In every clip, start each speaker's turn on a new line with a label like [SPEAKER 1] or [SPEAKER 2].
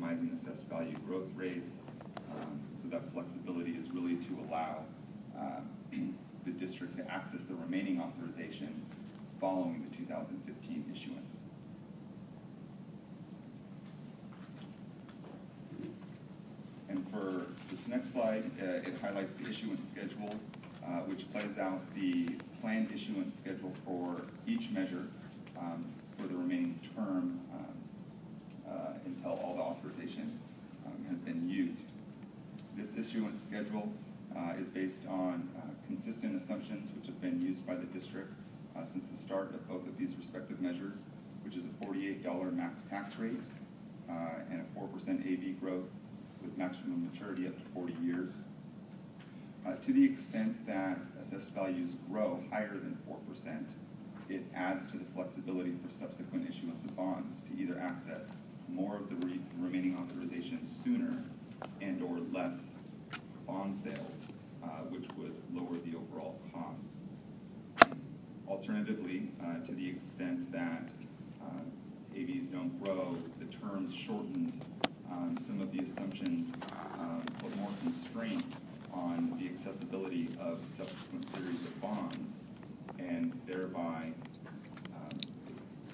[SPEAKER 1] maximizing assessed value growth rates. So that flexibility is really to allow the district to access the remaining authorization following the 2015 issuance. And for this next slide, it highlights the issuance schedule, which plays out the planned issuance schedule for each measure for the remaining term until all the authorization has been used. This issuance schedule is based on consistent assumptions which have been used by the district since the start of both of these respective measures, which is a $48 max tax rate and a 4% AV growth with maximum maturity up to 40 years. To the extent that assessed values grow higher than 4%, it adds to the flexibility for subsequent issuance of bonds to either access more of the remaining authorization sooner and or less bond sales, which would lower the overall costs. Alternatively, to the extent that AVs don't grow, the terms shortened, some of the assumptions put more constraint on the accessibility of subsequent series of bonds, and thereby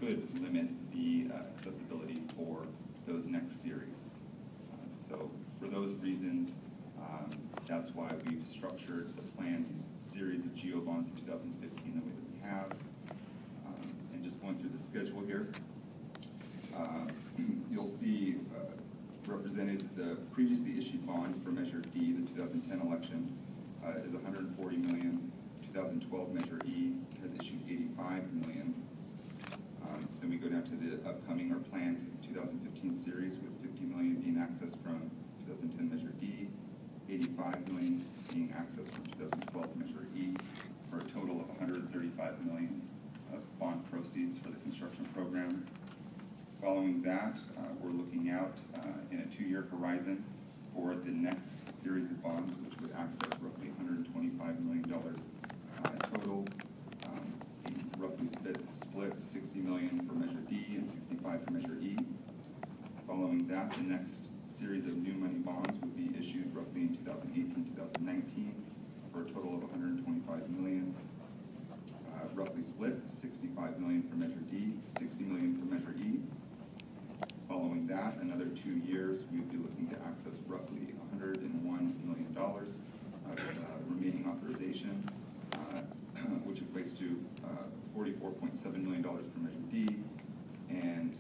[SPEAKER 1] could limit the accessibility for those next series. So for those reasons, that's why we've structured the planned series of GEO bonds in 2015 the way that we have. And just going through the schedule here, you'll see represented the previously issued bonds for Measure D, the 2010 election, is $140 million. 2012 Measure E has issued $85 million. Then we go down to the upcoming or planned 2015 series with $50 million being accessed from 2010 Measure D, $85 million being accessed from 2012 Measure E, for a total of $135 million of bond proceeds for the construction program. Following that, we're looking out in a 2-year horizon for the next series of bonds, which would access roughly $125 million total, roughly split $60 million for Measure D and $65 for Measure E. Following that, the next series of new money bonds would be issued roughly in 2018-2019 for a total of $125 million. Roughly split, $65 million for Measure D, $60 million for Measure E. Following that, another 2 years, we would be looking to access roughly $101 million of remaining authorization, which equates to $44.7 million for Measure D and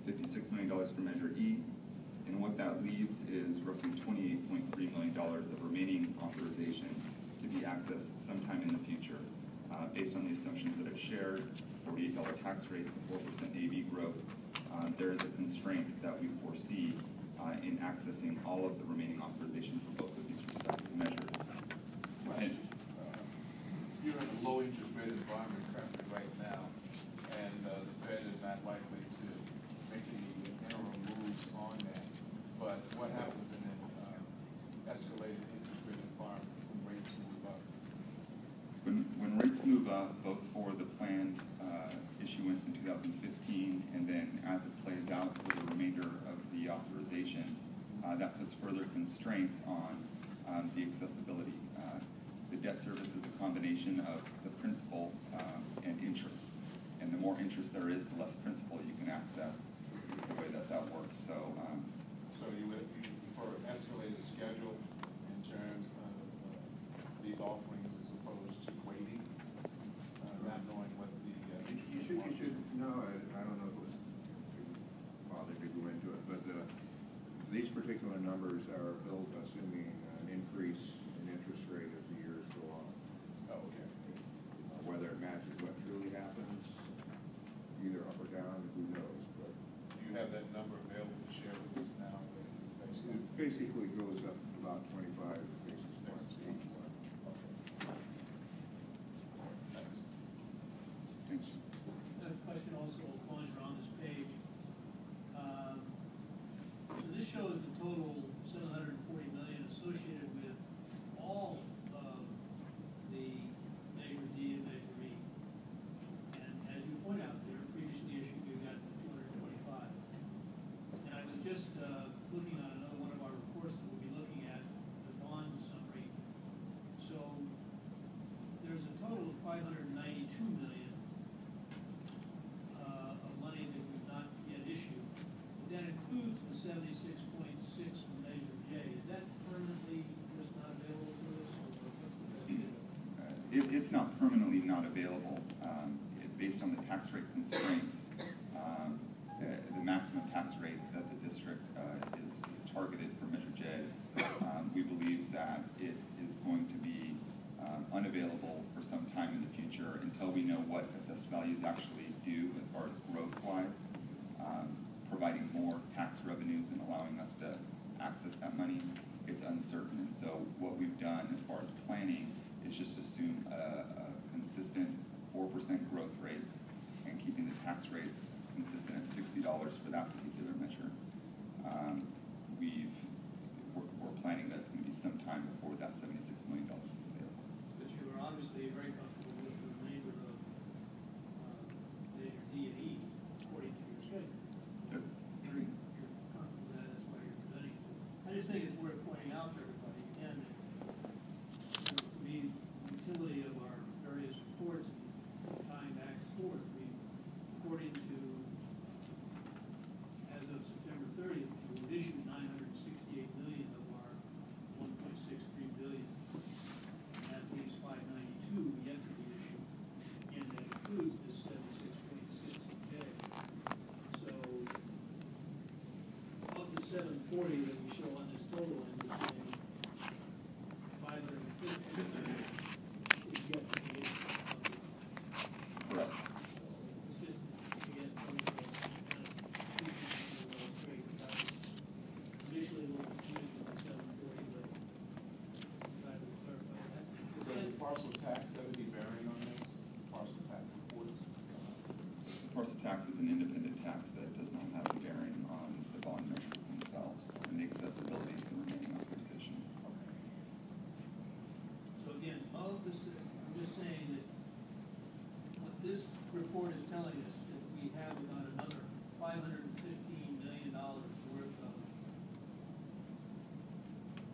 [SPEAKER 1] $56 million for Measure E. And what that leaves is roughly $28.3 million of remaining authorization to be accessed sometime in the future. Based on the assumptions that I've shared, $48 tax rate, 4% AV growth, there is a constraint that we foresee in accessing all of the remaining authorization for both of these respective measures.
[SPEAKER 2] Right. You're in a low interest rate environment currently right now, and the Fed is not likely to make any interim moves on that. But what happens in an escalated interest rate environment when rates move up?
[SPEAKER 1] When rates move up, both for the planned issuance in 2015 and then as it plays out for the remainder of the authorization, that puts further constraints on the accessibility. The debt service is a combination of the principal and interest. And the more interest there is, the less principal you can access, is the way that that works. So
[SPEAKER 2] you would prefer an escalated schedule in terms of these offerings as opposed to waiting, not knowing what the
[SPEAKER 3] you should know. I don't know if it was bothered to go into it, but these particular numbers are built assuming an increase in interest rate as the years go on.
[SPEAKER 2] Oh, okay.
[SPEAKER 3] Whether it matches what truly happens, either up or down, who knows? But
[SPEAKER 2] do you have that number available to share with us now?
[SPEAKER 3] it basically goes up about 25 basis points each one.
[SPEAKER 1] thanks.
[SPEAKER 4] A question also, while you're on this page. So this shows the total $740 million associated with all of the Measure D and Measure E. And as you point out, they were previously issued, you got 225. And I was just 76.6 from Measure J, is that permanently just not available to us, or what's the best deal?
[SPEAKER 1] It's not permanently not available. Based on the tax rate constraints, the maximum tax rate that the district is targeted for Measure J, we believe that it is going to be unavailable for some time in the future until we know what assessed values actually do as far as growth-wise, providing more tax revenues and allowing us to access that money. It's uncertain, and so what we've done as far as planning is just assume a consistent 4% growth rate and keeping the tax rates consistent at $60 for that particular measure. We're planning that it's going to be some time before that $76 million is available.
[SPEAKER 4] But you are obviously very comfortable with the remainder of Measure D and E according to your schedule.
[SPEAKER 1] Yep.
[SPEAKER 4] You're comfortable with that, that's why you're presenting it. I just think it's worth pointing out to everybody, again, that the utility of our various reports and tying back and forth, according to, as of September 30th, we've issued $968 million of our $1.63 billion. And that leaves $592 yet to be issued. And that includes this 76.6 J. So, of the 740 that we show on this total, and we're saying 550 is yet to be issued.
[SPEAKER 1] Correct.
[SPEAKER 4] It's just, again, something that's kind of straight. Initially, a little confused with the 740, but I will clarify that.
[SPEAKER 2] Does the parcel tax have any bearing on this? Parcel tax reports?
[SPEAKER 1] The parcel tax is an independent tax that does not have a bearing on the bond measures themselves and the accessibility of the remaining authorization.
[SPEAKER 4] So again, of this, I'm just saying that what this report is telling us, that we have about another $515 million worth of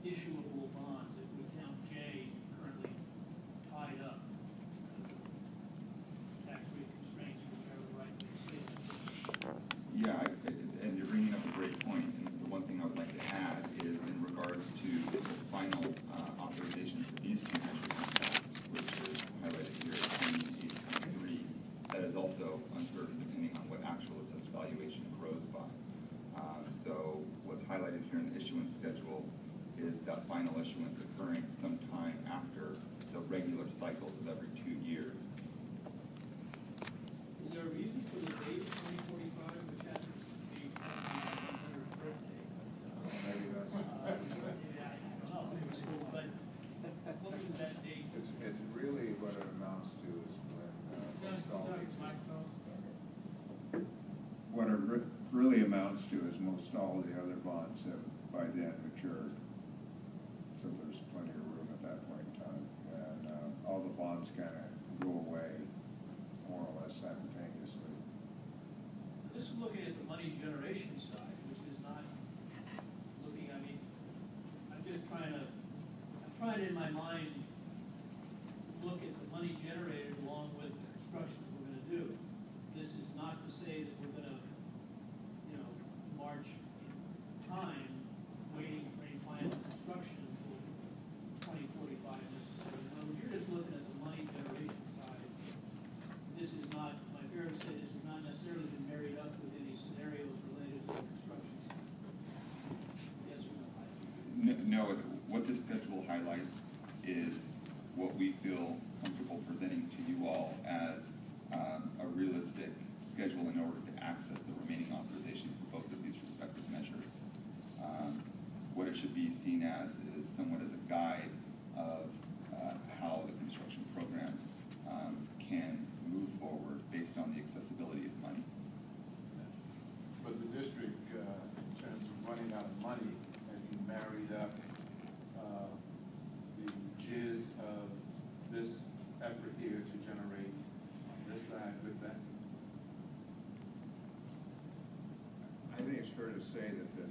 [SPEAKER 4] issuable bonds, if we count J currently tied up. Tax rate constraints, whichever the right way to say it.
[SPEAKER 1] Yeah, and you're bringing up a great point. And the one thing I would like to add is in regards to the final authorization for these two measures, which is highlighted here at 28.3, that is also uncertain depending on what actual assessed valuation grows by. So what's highlighted here in the issuance schedule is that final issuance occurring sometime after the regular cycles of every 2 years.
[SPEAKER 4] Is there a reason for the date of 2045, which happens to be my 100th birthday?
[SPEAKER 3] Maybe that's,
[SPEAKER 4] Maybe I don't know, but what is that date?
[SPEAKER 3] it's really what it amounts to is when, most all these. What it really amounts to is most all the other bonds have by then matured. So there's plenty of room at that point in time. And all the bonds kind of go away more or less simultaneously.
[SPEAKER 4] This is looking at the money generation side, which is not looking, I mean, I'm trying in my mind, look at the money generated along with the construction we're gonna do. This is not to say that we're gonna, march in time, waiting for any final construction until 2045 necessarily. No, you're just looking at the money generation side. This is not, my fair to say, this has not necessarily been married up with any scenarios related to the construction side. Yes or no?
[SPEAKER 1] No, what this schedule highlights is what we feel comfortable presenting to you all as a realistic schedule in order to access the remaining authorization for both of these respective measures. What it should be seen as is somewhat as a guide of how the construction program can move forward based on the accessibility of money.
[SPEAKER 2] But the district, in terms of running out of money, have you married up the gist of this effort here to generate on this side with that?
[SPEAKER 3] I think it's fair to say that the